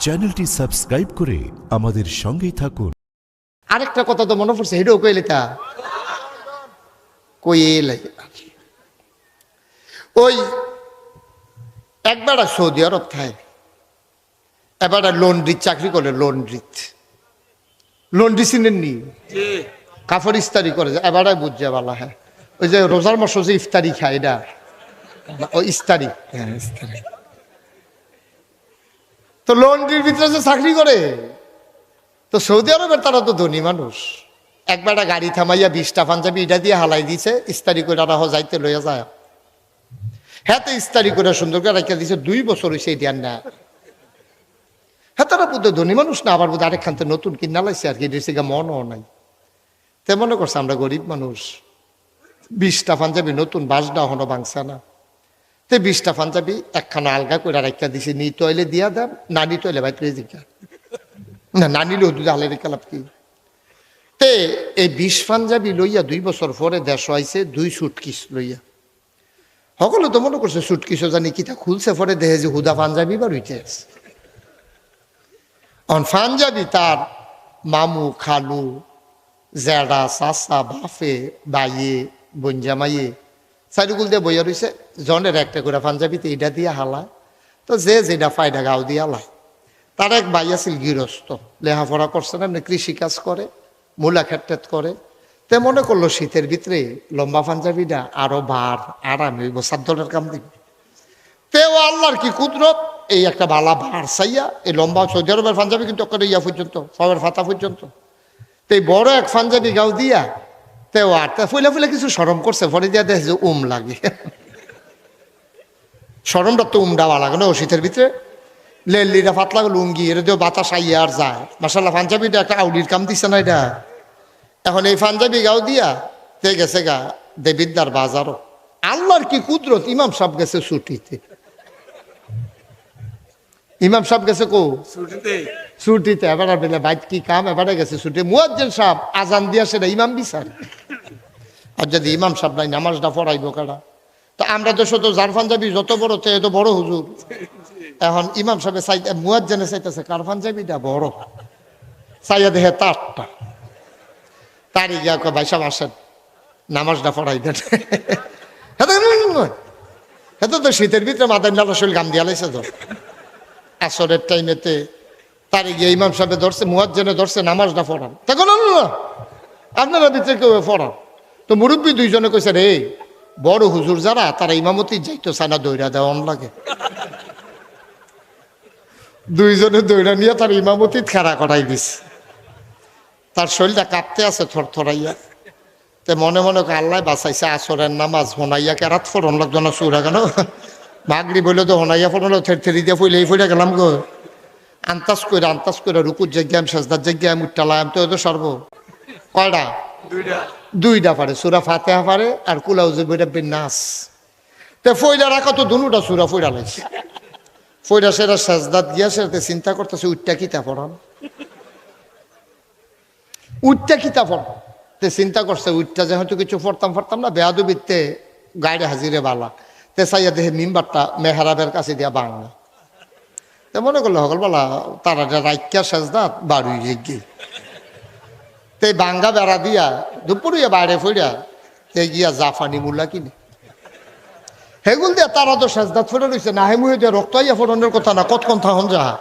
চ্যানেলটি সাবস্ক্রাইব করে আমাদের সঙ্গেই থাকুন। আরেকটা কথা তো মনে পড়ছে, হেডেও কইলে তা কইলে ওই একবার সৌদি আরব থাকে, এবার লন্ড্রির চাকরি করে। লন্ড্রি চিনেন নি? কাপড় ইস্তারি করে, এবার বুঝছে বালা। হ্যাঁ, ওই যে রোজার মাস যে ইফতারি খায়, এটা ওই ইস্তারি। হ্যাঁ, ইস্তারি। তো লন্ড্রির ভিতরে যে চাকরি করে, তো সৌদি আরবের তারা তো ধনী মানুষ। একবার গাড়ি থামাইয়া 20টা পাঞ্জাবি এটা দিয়ে হালাই দিছে, ইস্তারি করে রাহ যাইতে লইয়া যায়। হ্যাঁ, তো ইস্তারি করে সুন্দর করে রাখিয়া দিছে, 2 বছর হয়েছে এটা না। হ্যাঁ, তারা বুধ ধনী মানুষ না, আবার বুধ আরেক খানতে নতুন কিনা লাইছে আর কি, এটা মনও নাই। তে মনে করছে আমরা গরিব মানুষ, 20টা পাঞ্জাবি নতুন বাসডা হনো বাংসা না। তে 20টা পাঞ্জাবি একখানা আলগা করে রাখিয়া দিছে, নি তৈলে দিয়া দাম, না নি তৈলে ভাই তুই জিজ্ঞা না, না নিলেও দুধ আলে রেখে লাভ কি। তে এই 20 পাঞ্জাবি লইয়া 2 বছর পরে দেশ আইছে 2 সুটকিস লইয়া। সকলে তো মনে করছে সুটকিসও জানি কিতা খুলছে, পরে দেখে যে হুদা পাঞ্জাবি বার হইতে আছে। পাঞ্জাবি তার মামু, খালু, জেডা, চাচা, বাফে, বাইয়ে, বঞ্জামাইয়ে চারিগুল দিয়ে বইয়া রয়েছে। জনের একটা করে পাঞ্জাবিতে এটা দিয়ে হালায়, তো যে যেটা ফায়দা গাও দিয়ে হালায়। তার এক ভাই আছিল গৃহস্থ, লেখাপড়া করছে না, এমনি কৃষিকাজ করে, মূলা খেট করে। তে মনে করলো শীতের ভিতরে লম্বা পাঞ্জাবিটা আরো বার আরাম হইব, সাদ্দলের কাম দিব। তেও আল্লাহর কি কুদরত, এই একটা বালা ভার চাইয়া এই লম্বা সৌদি আরবের পাঞ্জাবি কিন্তু একটা ইয়া পর্যন্ত, সবের ফাতা পর্যন্ত। তো এই বড় এক পাঞ্জাবি গাও দিয়া তেও আর ফুলে ফুলে কিছু সরম করছে, পরে দিয়া দেখে যে লাগে। সরমটা তো দেওয়া লাগে না ও শীতের ভিতরে। লেলিরা ফাতলা লুঙ্গি এটা দিয়েও বাতাস আইয়া আর যায়। মাসাল্লাহ পাঞ্জাবিটা একটা আউডির কাম দিচ্ছে না এটা। এখন এই পাঞ্জাবি গাও দিয়া তে গেছে গা দেবিদ্যার বাজারও। আল্লাহর কি কুদরত, ইমাম সাহেব গেছে ছুটিতে। ইমাম সাহেব গেছে কো ছুটিতে, এবার বেলে বাইক কি কাম, এবারে গেছে ছুটি। মুয়াজ্জিন সাহেব আজান দিয়া সেটা ইমাম বিচার। আর যদি ইমাম সাহেব নাই নামাজটা পড়াইব কারা? তো আমরা তো শুধু যার পাঞ্জাবি যত বড় তে এত বড় হুজুর। এখন ইমাম সাহেব চাই, মুয়াজ্জিনে চাইতেছে কার পাঞ্জাবিটা বড়, চাইয়া দেখে তারটা। তারই গিয়া কয় ভাই সাহেব আসেন নামাজটা পড়াই দেন। হেতো তো শীতের ভিতরে মাথায় নালা শরীর গাম দিয়া লাইছে। তো আসরের টাইমেতে তারই গিয়ে ইমাম সাহেব ধরছে, মুয়াজ্জিনে ধরছে নামাজটা পড়ান। তখন না আপনারা ভিতরে কেউ পড়ান। তো মুরব্বী 2জনে কইছে রে, বড় হুজুর যারা তারা ইমামতি যাইতো সানা দৈরা দেওয়ান লাগে। 2জনে দৈরা নিয়ে তার ইমামতি খেরা করাই দিছে। তার শরীরটা কাঁপতে আছে থরথরাইয়া। তে মনে মনে আল্লাহ বাঁচাইছে, আসরের নামাজ হোনাইয়া কেরাত ফোরন লাগতো না, সুরা কেন মাগরি বলে তো হোনাইয়া ফোরন থেরি দিয়ে ফুলে ফুলে গেলাম গো। আন্তাজ করে রুকুর জায়গায় সাজদার জায়গায় মুটালাম, তো তো সর্ব কয়টা 2টা পারে, সুরা ফাতেহা পারে আর কুলাউজুর বইটা বিন্যাস। তে ফইলা রাখা তো দুটা সুরা ফইরা লাগছে। ফইরা সেরা সাজদাত গিয়া সেটাতে চিন্তা করতেছে উঠটা কিতা পড়ান, উঠটা কিতা পড়ান। তে চিন্তা করছে উঠটা যেহেতু কিছু পড়তাম না, বেয়াদুবিতে গাড়ি হাজিরে বালা। তে চাইয়া দেখে মিম্বারটা মেহরাবের কাছে দিয়া বাংলা। তে মনে করলো সকল বলা তারা রাইকা সাজদাত বাড়ি গিয়ে তে বাঙ্গা বেড়া দিয়া দুপুরিয়া বাইরে ফইরা তে গিয়া জাফানি মুলা কিনে হেগুল দিয়া তারা তো সাজদাত ফোটা রয়েছে না, হেমুহে দিয়া রক্ত আইয়া ফোটানোর কথা না, কতক্ষণ থাকুন যাহা।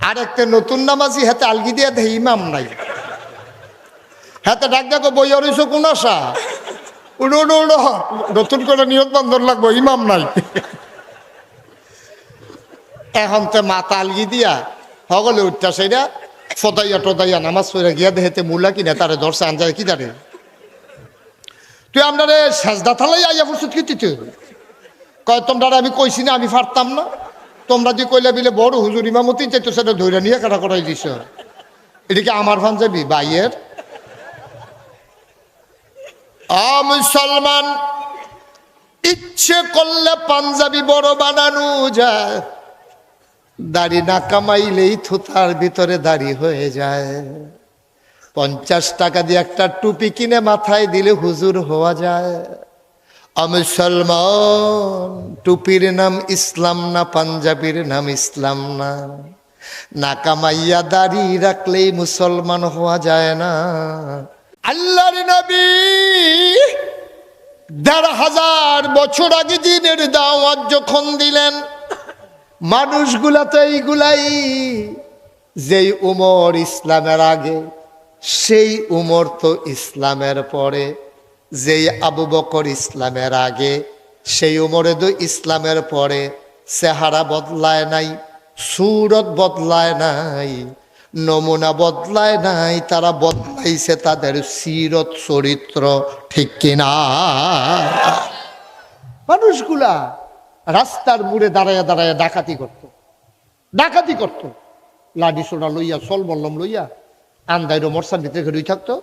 আর একটা নতুন নামাজি হাতে আলগি দিয়া দেখে ইমাম নাই, হাতে ডাক ডাকো বইয়া রয়েছে কোন আশা উড়ো উড়ো উড়ো, নতুন করে নিয়ত বন্ধন লাগবো, ইমাম নাই। এখন তো মাথা আলগি দিয়া সকলে উঠটা সেইটা ফদাইয়া টদাইয়া নামাজ পড়ে গিয়া দেহেতে মুলা কিনে তারে ধরছে আনজায় কি দাঁড়ে তুই আমরা রে সাজদা থালাই আইয়া ফুসুত কি তুই কয় তোমরা আমি কইছি না আমি পারতাম না, তোমরা যে কইলা বিলে বড় হুজুর ইমামতি চাইতো সেটা ধৈর্য নিয়ে কাটা করাই দিছ। এদিকে আমার পাঞ্জাবি বাইয়ের মুসলমান ইচ্ছে করলে পাঞ্জাবি বড় বানানো যায়, দাড়ি না কামাইলেই থুতার ভিতরে দাড়ি হয়ে যায়। 50 টাকা দিয়ে একটা টুপি কিনে মাথায় দিলে হুজুর হওয়া যায়। মুসলমান টুপির নাম ইসলাম না, পাঞ্জাবির নাম ইসলাম না। না কামাইয়া দাড়ি রাখলেই মুসলমান হওয়া যায় না। আল্লাহর নবী ১,৫০০ বছর আগে দিনের দাওয়াত যখন দিলেন, মানুষগুলা তো এইগুলাই, যেই উমর ইসলামের আগে সেই উমর তো ইসলামের পরে, যেই আবু বকর ইসলামের আগে সেই উমরে তো ইসলামের পরে। চেহারা বদলায় নাই, সুরত বদলায় নাই, নমুনা বদলায় নাই, তারা বদলাইছে তাদের সিরত চরিত্র, ঠিক কিনা? মানুষগুলা রাস্তার মোড়ে দাঁড়াইয়া দাঁড়াইয়া ডাকাতি করতো, লাডি সোনা লইয়া, চল বললাম লইয়া, আন্দাইরো মরসার ভিতরে ঘুরে থাকতো।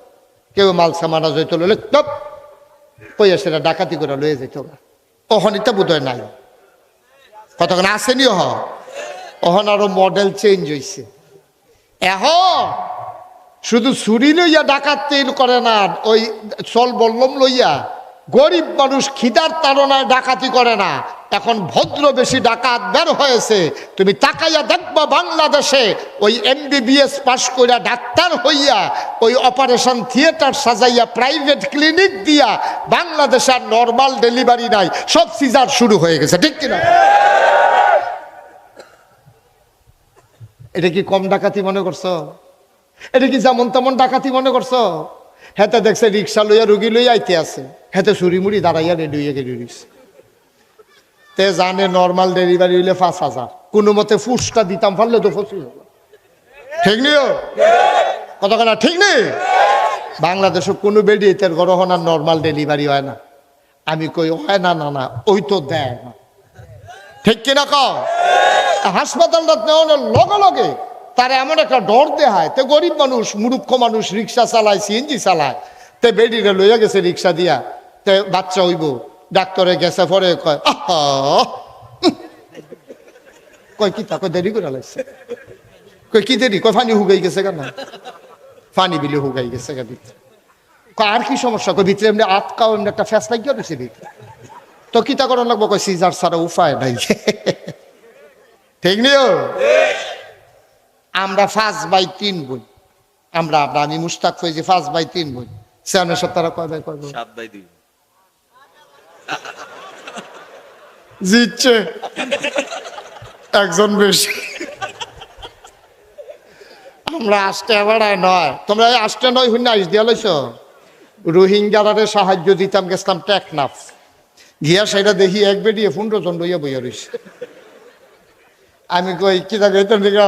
কেউ মাল সামানা যাইতো লইলে টপ কইয়া সেটা ডাকাতি করে লইয়া যেত। অহনিটা বোধ হয় নাই, কতক্ষণ আসেনি অহন আরো মডেল চেঞ্জ হয়েছে। এখন শুধু ছুরি লইয়া ডাকাতি করে না, ওই চল বললাম লইয়া গরিব মানুষ খিদার তাড়নায় ডাকাতি করে না। এখন ভদ্র বেশি ডাকাত বের হয়েছে। তুমি তাকাইয়া দেখবা বাংলাদেশে ওই MBBS পাশ কইরা ডাক্তার হইয়া ওই অপারেশন থিয়েটার সাজাইয়া প্রাইভেট ক্লিনিক দিয়া বাংলাদেশে আর নর্মাল ডেলিভারি নাই, সব সিজার শুরু হয়ে গেছে, ঠিক কিনা? এটা কি কম ডাকাতি মনে করছো? এটা কি যেমন তেমন ডাকাতি মনে করছো? হেতে দেখছে রিক্সা লইয়া রুগী লইয়া আইতে আছে, হেতে চুরি মুড়ি দাঁড়াইয়া রেডি হইয়া গেলি রইছে। তে জানে নর্মাল ডেলিভারি হইলে ৫,০০০, কোনো মতে ফুসটা দিতাম পারলে তো ২৫,০০০, ঠিক নিও কতখানা, ঠিক নেই? বাংলাদেশে কোনো বেডি এর গরহনার নর্মাল ডেলিভারি হয় না। আমি কই হয় না, না না ওই তো দেয় না, ঠিক কিনা কও? হাসপাতালটা নেওয়ানোর লগে লগে তার এমন একটা ডর দেখায়। তে গরিব মানুষ, মূর্খ মানুষ রিক্সা চালায়, CNG চালায়, তে বেডিরে লইয়া গেছে রিক্সা দিয়া, তে বাচ্চা হইব, ডাক্তারে গেছে পরে কয় আহা, কয় কি তা, কয় দেরি করে লাগছে, কয় কি দেরি, কয় ফানি হুগাই গেছে কেন, ফানি বিলে হুগাই গেছে গা ভিতরে। কয় আর কি সমস্যা, কয় ভিতরে এমনি আটকাও, এমনি একটা ফ্যাস লাগিয়ে রয়েছে ভিতরে, তো কিতা করার লাগবো, কয় সিজার ছাড়া উপায় নাই, ঠিক নিও? আমরা 5/3 বোন, আমি মুশতাক ফৈজি 5/3 বোন। সেনের তারা কয় ভাই, কয় 7/2 জিতছে একজন বেশি। আমরা আসতে বেড়ায় নয়, তোমরা আসতে নয় হুন আইস দিয়া লইছ। রোহিঙ্গারে সাহায্য দিতাম, গেছিলাম টেকনাফ গিয়া, সেটা দেখি এক বেডিয়ে 15 জন লইয়া বইয়া রইছে। আমি কই কি থাকে এতান দিকে,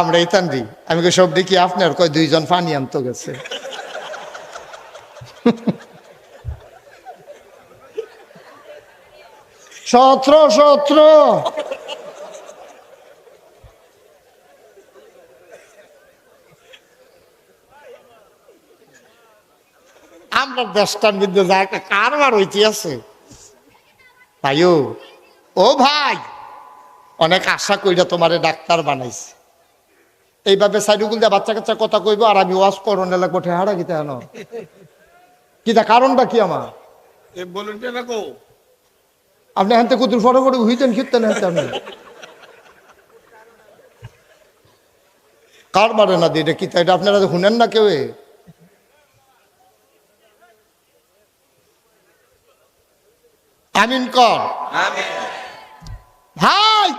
আমরা এতান দি, আমি কই সব দেখি আপনার, কয় 2 জন পানি আনতো গেছে। সত্র আমরা দেশটার মধ্যে যা একটা কারবার হইতে আছে ভাইও, ও ভাই অনেক আশা কইরা তোমারে ডাক্তার বানাইছে, এইভাবে সাইডুকুল দিয়ে বাচ্চা কাচ্চা কথা কইব, আর আমি ওয়াজ করোনা লাগবো ঠেহারা গীতা হেন কিতা, কারণটা কি আমার বলুন না, আপনি হাতে কুতুর ফটো ফটো হইতেন খিতেন হাতে, আপনি কার মারে না দিয়ে কিতা, এটা আপনারা শুনেন না কেউ? আমিন কর ভাই।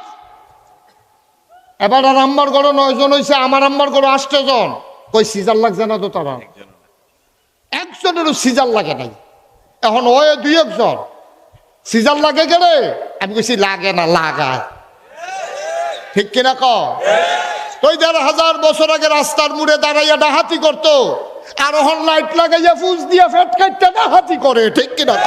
এবার আর আম্বার গড় 9 জন হয়েছে, আমার আম্বার গড় 8 জন। কই সিজার লাগছে না তো, তারা একজনেরও সিজার লাগে নাই। এখন ওই 2-1 জন সিজার লাগে গেলে, আমি কইছি লাগে না, লাগায়, ঠিক কিনা ক? ওই 1,500 বছর আগে রাস্তার মুড়ে দাঁড়াইয়া ডাহাতি করতো, আর এখন লাইট লাগাইয়া ফুস দিয়া ফেট কাটতে ডাহাতি করে, ঠিক কিনা ক?